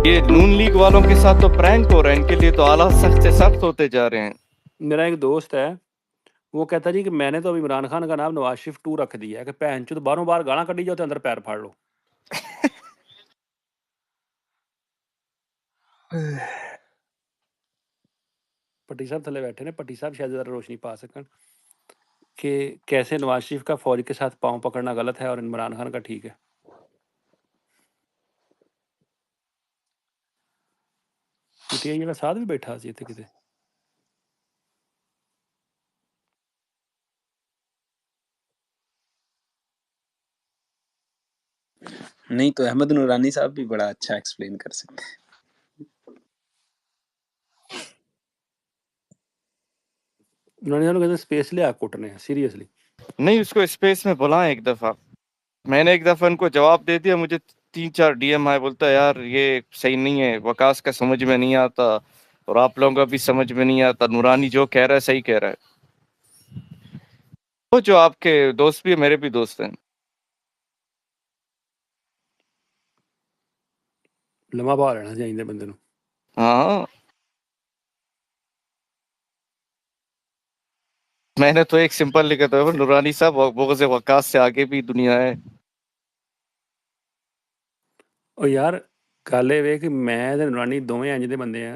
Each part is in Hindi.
ये नून लीग वालों के साथ तो प्रैंक हो रहा है, इनके लिए तो हालात सख्त से सख्त होते जा रहे हैं। मेरा एक दोस्त है, वो कहता जी कि मैंने तो अब इमरान खान का नाम नवाज शरीफ 2 रख दिया है कि भैन चोद बाहरों बाहर गालां कड्ढी जाओ ते अंदर पैर फाड़ लो। भट्टी साहब थल्ले बैठे ने, भट्टी साहब शायद ज़रा रोशनी पा सकन कि कैसे नवाज शरीफ का फ़ौज के साथ पाँव पकड़ना गलत है और इमरान खान का ठीक है। पीटीआई वाला साथ भी बैठा सी इत्थे किते। नहीं तो अहमद नूरानी साहब भी बड़ा अच्छा एक्सप्लेन कर सकते हैं। नूरानी साहब कहते स्पेस लिया कुटने हैं सीरियसली। नहीं, उसको स्पेस में बुलाएं एक दफा। मैंने एक दफा उनको जवाब दे दिया, मुझे 3-4 डीएम आए, बोलता है यार ये सही नहीं है, वकास का समझ में नहीं आता और आप लोगों का भी समझ में नहीं आता, नूरानी जो कह रहा है सही कह रहा है। वो जो आपके दोस्त भी है, मेरे भी दोस्त हैं। लम्मा पा लेना चाहिए बंदे नू। हाँ, मैंने तो एक सिंपल लिखा था, नूरानी साहब बोगज़ वकास से आगे भी दुनिया है। ओ यार गल ਇਹ ਵੇ ਕਿ ਮੈਂ ਤੇ ਨੂਰਾਨੀ ਦੋਵੇਂ ਇੰਜ ਦੇ ਬੰਦੇ ਆ,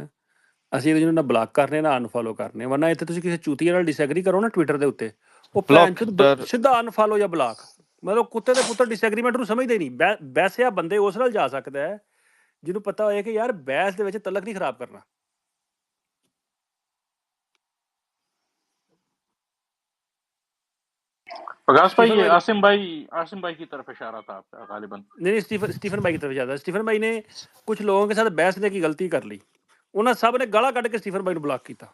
ਅਸੀਂ ਇੱਕ ਦੂਜੇ ਨੂੰ ਨਾ ਬਲਾਕ ਕਰਨੇ ਨਾ ਅਨਫੋਲੋ ਕਰਨੇ, ਵਰਨਾ ਇੱਥੇ ਤੁਸੀਂ ਕਿਸੇ ਚੂਤੀਏ ਨਾਲ ਡਿਸਐਗਰੀ ਕਰੋ ਨਾ ਟਵਿੱਟਰ ਦੇ ਉੱਤੇ, ਉਹ ਭੈਣ ब्लॉक ਚੋਦ ਸਿੱਧਾ ਅਨਫੋਲੋ ਜਾਂ ਬਲਾਕ। ਮਤਲਬ ਕੁੱਤੇ ਦੇ ਪੁੱਤਰ ਡਿਸਐਗਰੀਮੈਂਟ ਨੂੰ ਸਮਝਦੇ ਨਹੀਂ। ਬਹਿਸਿਆ ਬੰਦੇ ਉਸ ਨਾਲ ਜਾ ਸਕਦਾ ਹੈ ਜਿਹਨੂੰ ਪਤਾ ਹੋਏ ਕਿ ਯਾਰ ਬਹਿਸ ਦੇ ਵਿੱਚ ਤਲਕ ਨਹੀਂ ਖਰਾਬ ਕਰਨਾ। प्रकाश भाई, स्टीफन ये भाई आसिम भाई की तरफ इशारा था आपका गालिबन। नहीं, स्टीफन भाई की तरफ ज्यादा। स्टीफन भाई ने कुछ लोगों के साथ बहसने की गलती कर ली, उन्होंने सब ने गाला कट के स्टीफन भाई को ब्लॉक किया।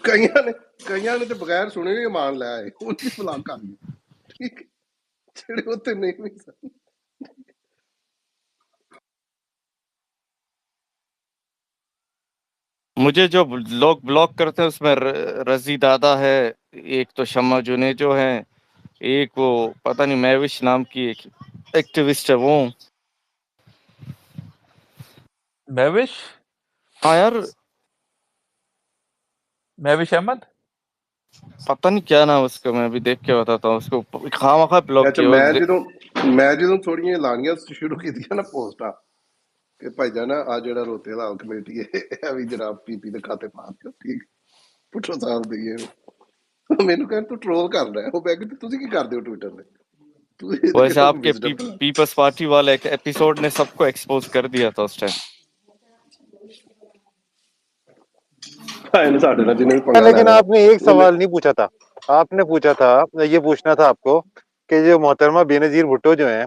ਕਈਆਂ ਨੇ ਤੇ ਬਗੈਰ ਸੁਣੇ ਵੀ ਮਾਨ ਲਿਆ ਹੈ, ਉਹਦੀ ਬਲਾਕ ਕਰ ਲਈ। ਠੀਕ, ਜਿਹੜੇ ਉੱਤੇ ਨਹੀਂ ਵੀ ਸਨ। मुझे जो लोग ब्लॉक करते हैं उसमें रजी दादा है, एक तो शम्मा जुनेजो है, एक वो पता नहीं मैविश नाम की एक एक्टिविस्ट है वो। महविश हाँ यार, महविश अहमद। पता नहीं क्या नाम उसका, मैं अभी देख के बताता हूँ उसको। खामखा ब्लॉक ਅੱਛਾ, किया। ਮੈਂ ਜਦੋਂ ਥੋੜੀਆਂ ਲਾਣੀਆਂ ਸ਼ੁਰੂ ਕੀਤੀਆਂ ਨਾ ਪੋਸਟਾਂ ਕਿ ਭਾਈ ਜਾਨ ਆ ਜਿਹੜਾ ਰੋਤੇ ਦਾ ਕਮੇਟੀ ਹੈ ਇਹ ਵੀ ਜਨਾਬ ਪੀਪੀ ਦੇ ਖਾਤੇ ਪਾ ਦਿਓ। ਠੀਕ, ਪੁੱਠੋ ਸਾਹਿਬ ਦਈਏ ਮੈਨੂੰ ਕਹਿੰਦੇ ਤੂੰ ਟ੍ਰੋਲ ਕਰ ਰਿਹਾ। ਉਹ ਬੈਗ ਤੇ ਤੁਸੀਂ ਕੀ ਕਰਦੇ ਹੋ ਟਵਿੱਟਰ ਤੇ, ਤੁਸੀਂ ਇਹਦੇ वैसे ਕਿਹੜਾ आपके ਵਿਜ਼ਡਮ पीपल्स पार्टी वाले एक एपिसोड ने सबको एक्सपोज कर दिया था उस टाइम। है साढ़े ना जिन्हें पंगा लेकिन लेना आपने एक उन्हें। सवाल नहीं पूछा था। आपने पूछा था, ये पूछना था आपको कि जो मोहतरमा बेनजीर भुट्टो जो हैं,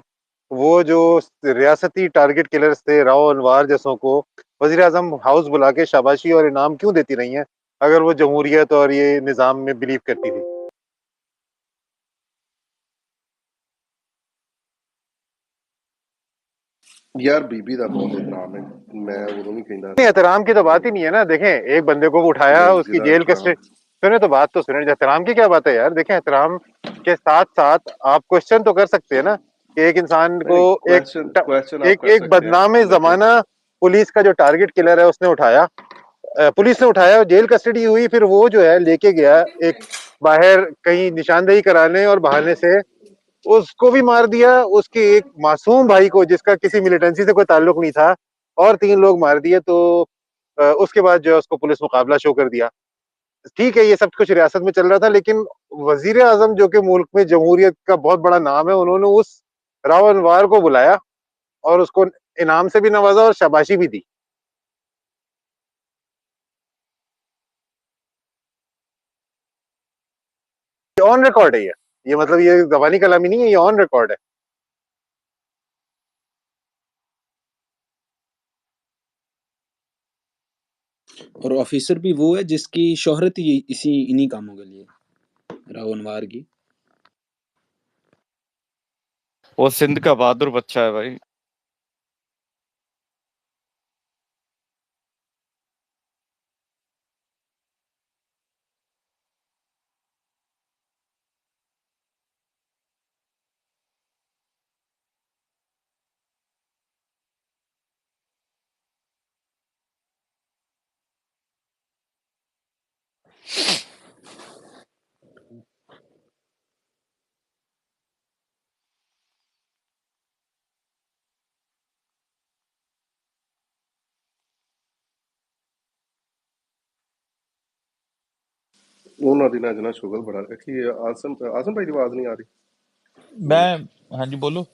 वो जो रियासती टारगेट किलर्स थे, राव अनवार जैसों को वजीर आजम हाउस बुला के शाबाशी और इनाम क्यों देती रही हैं, अगर वो जमहूरियत और ये निज़ाम में बिलीव करती थी। यार बीबी का बहुत एहतराम है, मैं उदों भी कहना नहीं, एहतराम की तो बात ही नहीं है ना। देखें, एक बंदे को उठाया, बेनजीर उसकी का जेल एहतराम। कस्टडी। सुने तो बात तो सुने, एहतराम की क्या बात है यार। देखें, एहतराम के साथ साथ आप क्वेश्चन तो कर सकते हैं ना कि एक इंसान को नहीं, एक क्वेश्चन आप एक कर एक सकते हैं, बदनाम लेकिन जमाना पुलिस का जो टारगेट किलर है उसने उठाया, पुलिस ने उठाया, जेल कस्टडी हुई, फिर वो जो है लेके गया एक बाहर कहीं निशानदेही कराने और बहाने से उसको भी मार दिया, उसके एक मासूम भाई को जिसका किसी मिलिटेंसी से कोई ताल्लुक नहीं था, और 3 लोग मार दिए। तो उसके बाद जो है उसको पुलिस मुकाबला शो कर दिया। ठीक है, ये सब कुछ रियासत में चल रहा था, लेकिन वजीर आजम जो कि मुल्क में जमहूरियत का बहुत बड़ा नाम है, उन्होंने उस राव अनवार को बुलाया और उसको इनाम से भी नवाजा और शाबाशी भी दी। ऑन रिकॉर्ड है ये मतलब ये जबानी कलामी नहीं है, ये ऑन रिकॉर्ड है। और ऑफिसर भी वो है जिसकी शोहरत ही इन्हीं कामों के लिए, राव अनवार की। वो सिंध का बहादुर बच्चा है भाई। ਉਹਨਾਂ ਦਿਨਾਂ 'ਚ ਨਾ ਸ਼ੁਗਲ ਬੜਾ ਕੀ ਆਸਮ ਭਾਈ ਦੀ ਆਵਾਜ਼ ਨਹੀਂ ਆ ਰਹੀ ਮੈਂ ਹਾਂਜੀ ਬੋਲੋ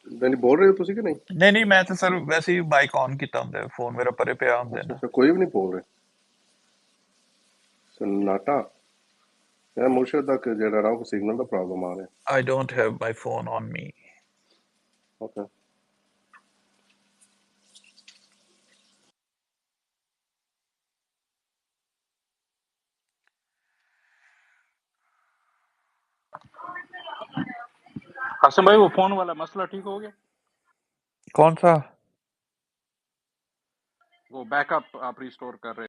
ਨਹੀਂ ਬੋਲ ਰਹੇ ਹੋ ਤੁਸੀਂ ਕਿ ਨਹੀਂ ਨਹੀਂ ਨਹੀਂ ਮੈਂ ਤਾਂ ਸਰ ਵੈਸੇ ਹੀ ਮਾਈਕ ਔਨ ਕੀਤਾ ਹੁੰਦਾ ਫੋਨ ਮੇਰਾ ਪਰੇ ਪਿਆ ਹੁੰਦਾ ਅੱਛਾ ਨਾ ਅੱਛਾ ਕੋਈ ਵੀ ਨਹੀਂ ਬੋਲ ਰਹੇ ਸਨਾਟਾ ਯਾਰ ਮੁਰਸ਼ਦ ਦਾ ਜਿਹੜਾ ਨਾ ਸਿਗਨਲ ਦਾ ਪ੍ਰੋਬਲਮ ਆ ਰਿਹਾ I don't have my phone on me. Okay Asim भाई वो फोन वाला मसला ठीक हो गया? कौन सा? वो बैकअप आप रिस्टोर कर रहे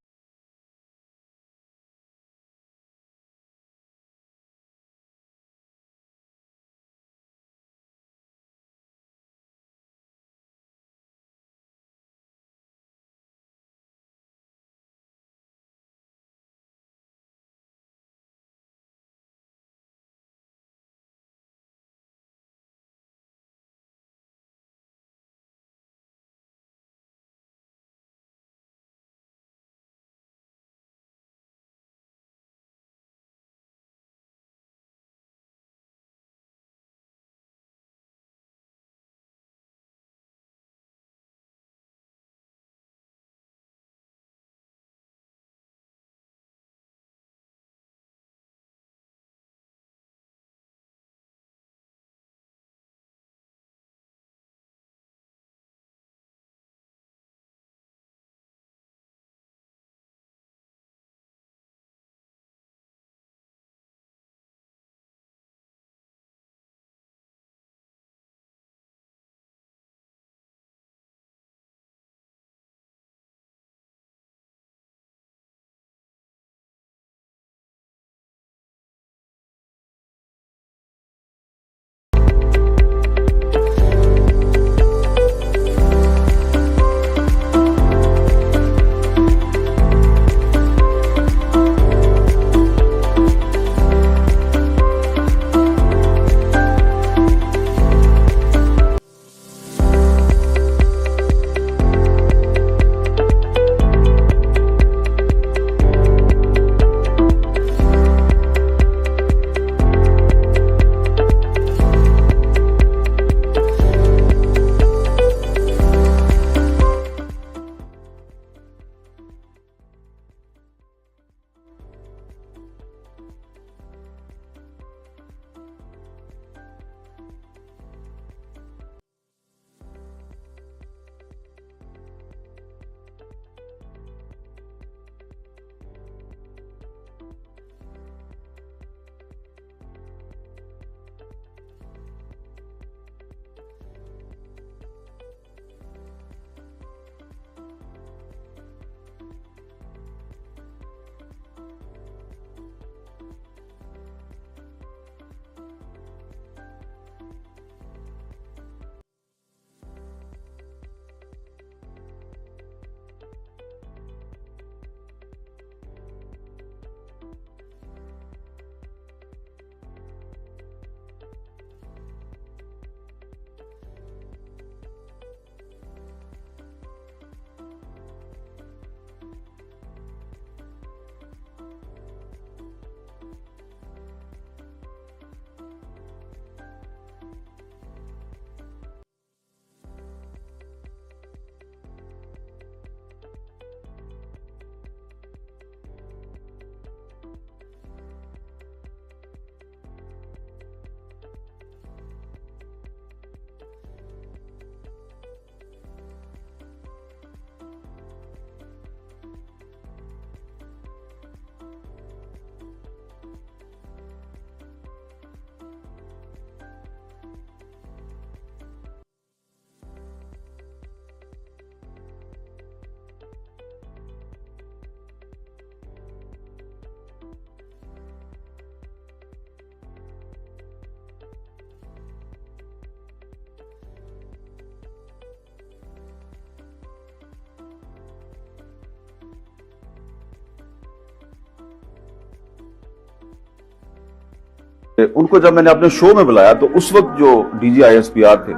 उनको जब मैंने अपने शो में बुलाया तो उस वक्त जो DGISPR थे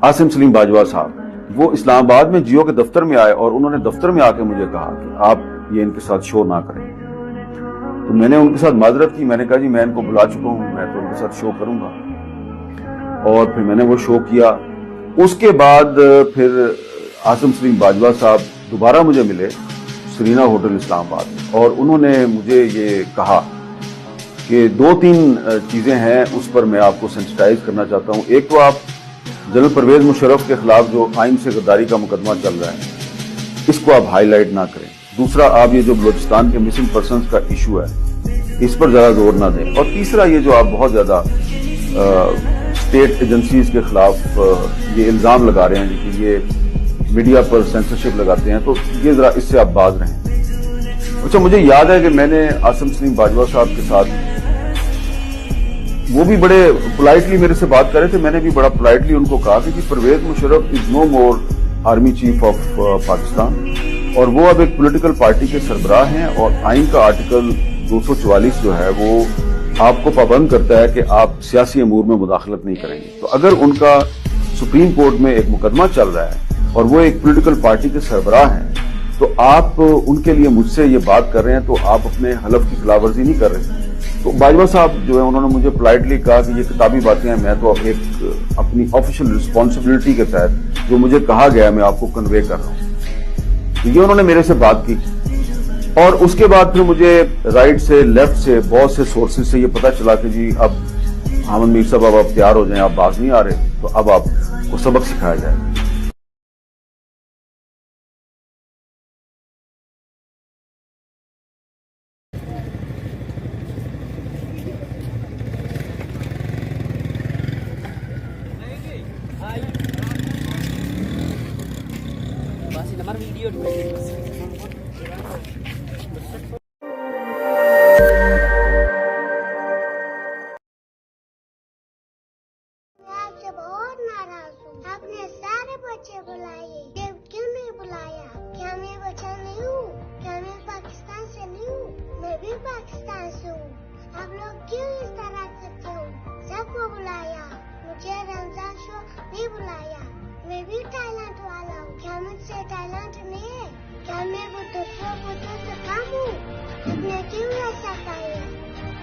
आसिम सलीम बाजवा साहब, वो इस्लामाबाद में जियो के दफ्तर में आए और उन्होंने दफ्तर में आके मुझे कहा कि आप ये इनके साथ शो ना करें। तो मैंने उनके साथ माजरत की, मैंने कहा जी मैं इनको बुला चुका हूँ, मैं तो उनके साथ शो करूंगा। और फिर मैंने वो शो किया। उसके बाद फिर आसिम सलीम बाजवा साहब दोबारा मुझे मिले सरीना होटल इस्लामाबाद में, और उन्होंने मुझे ये कहा कि 2-3 चीजें हैं उस पर मैं आपको सेंसिटाइज करना चाहता हूं। एक तो आप जनरल परवेज मुशर्रफ के खिलाफ जो आइन से गद्दारी का मुकदमा चल रहा है, इसको आप हाईलाइट ना करें। दूसरा, आप ये जो बलूचिस्तान के मिसिंग पर्सनस का इशू है, इस पर ज्यादा जोर ना दें। और तीसरा, ये जो आप बहुत ज्यादा स्टेट एजेंसीज के खिलाफ ये इल्जाम लगा रहे हैं कि ये मीडिया पर सेंसरशिप लगाते हैं, तो ये जरा इससे आप बाज रहें। अच्छा, मुझे याद है कि मैंने आसिम सलीम बाजवा साहब के साथ, वो भी बड़े पोलाइटली मेरे से बात कर रहे थे, मैंने भी बड़ा पोलाइटली उनको कहा कि Pervez Musharraf is no more army chief of Pakistan, और वो अब एक पॉलिटिकल पार्टी के सरबराह हैं, और आइन का आर्टिकल 244 जो है वो आपको पाबंद करता है कि आप सियासी अमूर में मुदाखलत नहीं करेंगे। तो अगर उनका सुप्रीम कोर्ट में एक मुकदमा चल रहा है और वो एक पॉलिटिकल पार्टी के सरबराह हैं, तो आप उनके लिए मुझसे ये बात कर रहे हैं, तो आप अपने हलफ की खिलाफवर्जी नहीं कर रहे। तो बाजवा साहब जो है उन्होंने मुझे पोलाइटली कहा कि ये किताबी बातें हैं, मैं तो एक अपनी ऑफिशियल रिस्पॉन्सिबिलिटी के तहत जो मुझे कहा गया मैं आपको कन्वे कर रहा हूँ। तो ये उन्होंने मेरे से बात की, और उसके बाद फिर मुझे राइट से लेफ्ट से बहुत से सोर्सेज से ये पता चला कि जी अब हामिद मीर साहब अब आप तैयार हो जाएं, आप बाज नहीं आ रहे, तो अब आपको सबक सिखाया जाएगा। आपसे बहुत नाराज हूँ। आपने सारे बच्चे बुलाए, देव क्यों नहीं बुलाया? क्या मैं बच्चा नहीं हूँ? क्या मैं पाकिस्तान से नहीं हूँ? मैं भी पाकिस्तान से हूँ। आप लोग क्यों इस तरह करते हो? सबको बुलाया, मुझे रमजान शो नहीं बुलाया। मैं भी थाईलैंड वाला हूँ, क्या मुझसे थाईलैंड नहीं है? क्या मैं बुद्धों से कम हूँ? आपने क्यों ऐसा किया?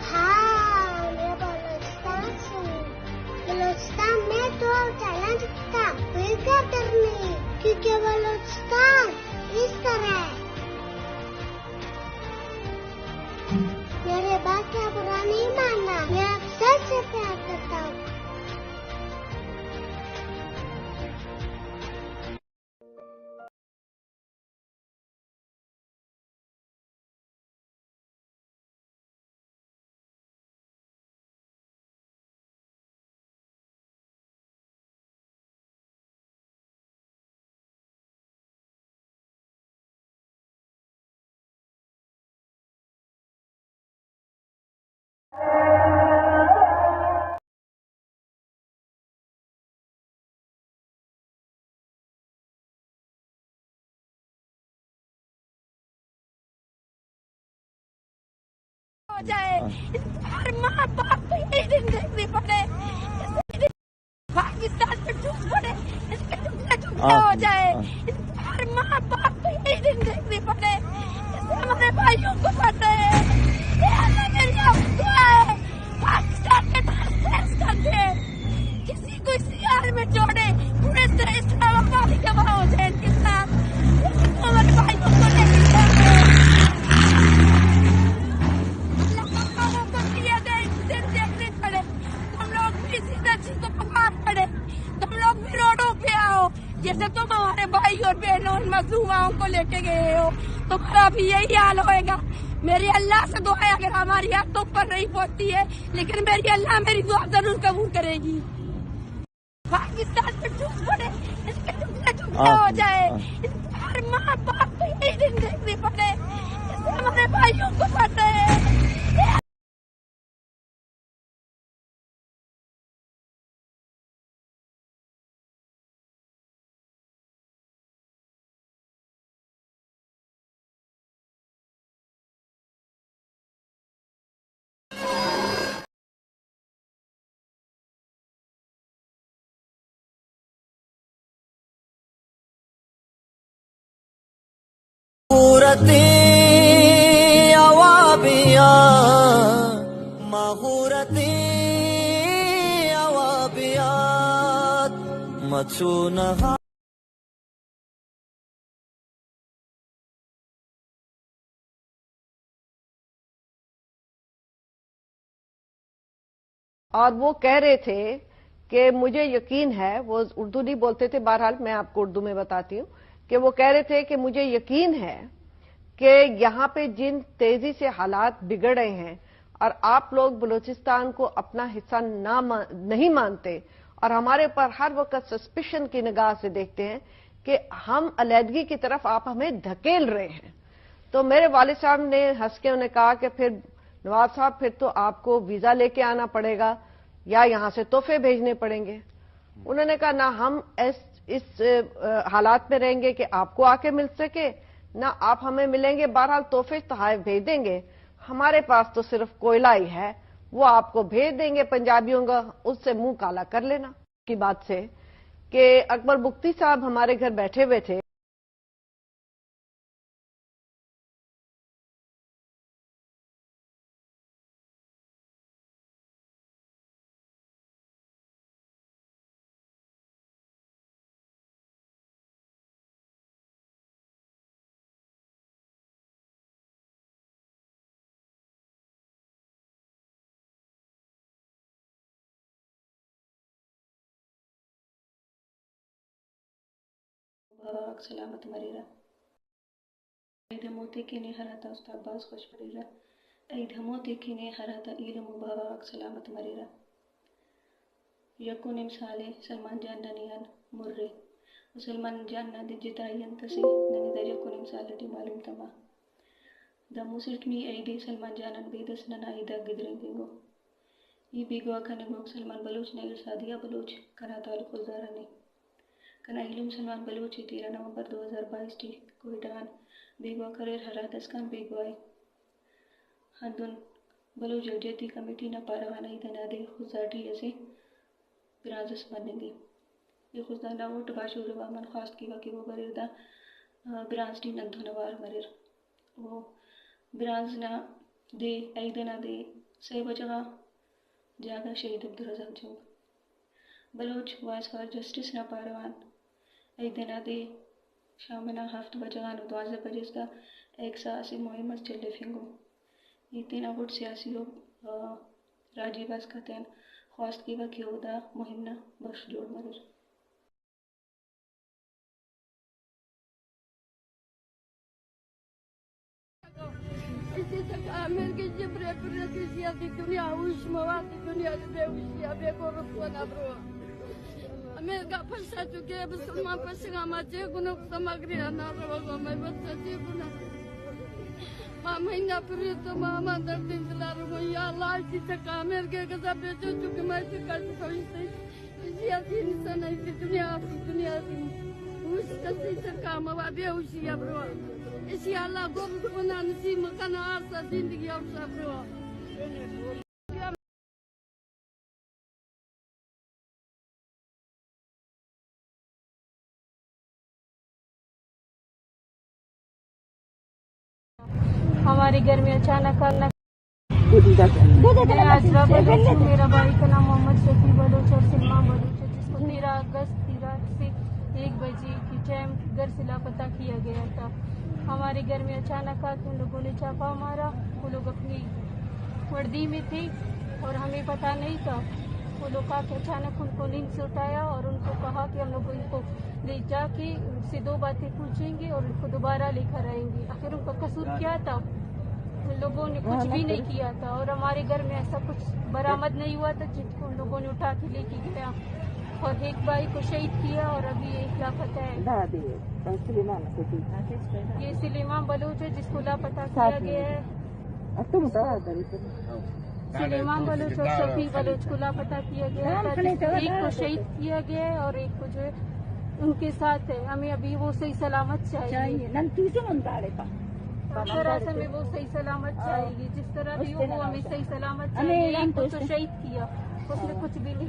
हाँ, मैं बलूचिस्तान से हूँ। बलूचिस्तान में तो थाईलैंड का कोई कदर नहीं, क्योंकि बलूचिस्तान इस तरह है। मेरे बात का बुरा नहीं मानना, मैं आप सबसे प्यार करता हूँ। हो जाए, हर माँ बाप को यही दिन देखने पड़े, पाकिस्तान में टूट पड़े, इसके टुकड़े हो जाए, हर माँ बाप को यही दिन देखने पड़े, हमारे भाइयों को पता है, मेरी दुआ है, पाकिस्तान के टेस्ट कर दे, किसी को सीआर में जोड़े, पूरे इस्लामाबाद के वहाँ हो जाए इनके साथ, हमारे भाइयों को लेकर जैसे तुम हमारे भाई और बहनों और मजलूमाओं को लेके गए हो, तुम्हारा भी यही हाल होएगा। मेरी अल्लाह से दुआ है, अगर हमारी हाथ तुम पर नहीं पहुंचती है, लेकिन मेरी अल्लाह मेरी दुआ जरूर कबूल करेगी। पाकिस्तान में टूट पड़े, इसके टुकड़े हो जाए, हर माँ बाप को यही दिन देखने पड़े, हमारे भाइयों को पता है। सूरती अवाबिया और वो कह रहे थे कि मुझे यकीन है, वो उर्दू नहीं बोलते थे, बहरहाल मैं आपको उर्दू में बताती हूं कि वो कह रहे थे कि मुझे यकीन है कि यहाँ पे जिन तेजी से हालात बिगड़ रहे हैं और आप लोग बलूचिस्तान को अपना हिस्सा नहीं मानते और हमारे ऊपर हर वक्त सस्पिशन की निगाह से देखते हैं कि हम अलहदगी की तरफ आप हमें धकेल रहे हैं। तो मेरे वालिद साहब ने हंस के उन्हें कहा कि फिर नवाब साहब, फिर तो आपको वीजा लेके आना पड़ेगा या यहां से तोहफे भेजने पड़ेंगे। उन्होंने कहा ना हम इस हालात में रहेंगे कि आपको आके मिल सके, ना आप हमें मिलेंगे। बहरहाल तोहफे तोहफे भेज देंगे, हमारे पास तो सिर्फ कोयला ही है, वो आपको भेज देंगे पंजाबियों का, उससे मुंह काला कर लेना। की बात से कि अकबर बुख्ती साहब हमारे घर बैठे हुए थे, सलामत मरीरा धमोते किने हराता उस्ताद बास खुश पड़ेगा धमोते किने हराता इल्म मुबारक सलामत मरीरा यको निमसाले सलमान जान ननियान मुर्रे सलमान जान ना दिजितायन तसी ननी दा यको निमसाले दी मालूम तमा दा मुसिट मी ऐडी सलमान जानन बेदस नना इदा गिदरेंगो ई बिगो अखने गो सलमान बलूच ने सादिया बलूच करा तालुक गुजारने कना इलम सलमान बलूच 13 नवंबर 2022 टी कोहिटान बेगवा करेर हरा दस्कान बेगवाए हंदुन बलूच जलजती कमेटी ना पारवाना इतना दे खुजाटी ऐसे बिराजस बनेंगे ये खुदाना वोट बाशूर वामन खास की वाकी वो बरेदा बिराज टी नंदुनवार मरेर वो बिराज ना दे ऐदना दे से बजगा जागा शहीद अब्दुल रज़ाक जो बलूच वाइस फॉर जस्टिस ना पारवान ऐदना दे शामना हफ्त बजगा नो 12 बजे का एक सासी मुहिम चले फिंगो ये तीन वोट सियासी राजीव बास का तेन खास की वाकी होदा मुहिम ना बख्श जोड़ मरे इसी तक आमिर के जबरे पर किसी की दुनिया उस मवाद दुनिया से उसी अबे को रुकवा ना ब्रो आमिर का फंसा चुके मुसलमान पर सिगामा जे गुनो सामग्री ना रवा मैं बच्चा जे गुना महीना पर तो मामा दर्द दिला रो या अल्लाह इसी तक आमिर के कसा बेचो चुके मैं से कर तो इसी आती इंसान इसी दुनिया की उस कसी सरकार मवाद उसी ब्रो इसी अल्लाह को बना नसीब मकान आसा जिंदगी और सब रो हमारे घर में अचानक मैं आजरा बलोच हूँ। मेरा भाई का नाम मोहम्मद शफी बलोच और सलमा बलोच है, जिसको 13 अगस्त की रात से 1 बजे की टाइम घर से लापता किया गया था। हमारे घर में अचानक आके उन लोगों ने छापा मारा। वो लोग अपनी वर्दी में थे और हमें पता नहीं था। वो लोग आके अचानक उनको नींद से उठाया और उनको कहा कि हम लोग इनको ले जाके उनसे 2 बातें पूछेंगे और उनको दोबारा लेकर आएंगे। आखिर उनका कसूर क्या था? उन लोगों ने कुछ भी नहीं किया था और हमारे घर में ऐसा कुछ बरामद नहीं हुआ था जिनको उन लोगों ने उठा के लेके गया और एक भाई को शहीद किया और अभी एक लापता है। ये सुलेमान बलोच है जिसको लापता किया गया है। सुलेमान बलोच और शफी बलोच को लापता किया गया था। एक को शहीद किया गया है और एक को जो है उनके साथ है। हमें अभी वो सही सलामत चाहिए। तरह से हमें वो सही सलामत चाहिए, जिस तरह भी हो वो हमें सही सलामत चाहिए। एक को तो शहीद किया, उसने कुछ भी नहीं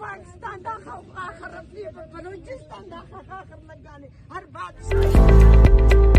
पाकिस्तान दाखिल आखिर बलूचिस्तान दाखिल आखिर लगाने हर बात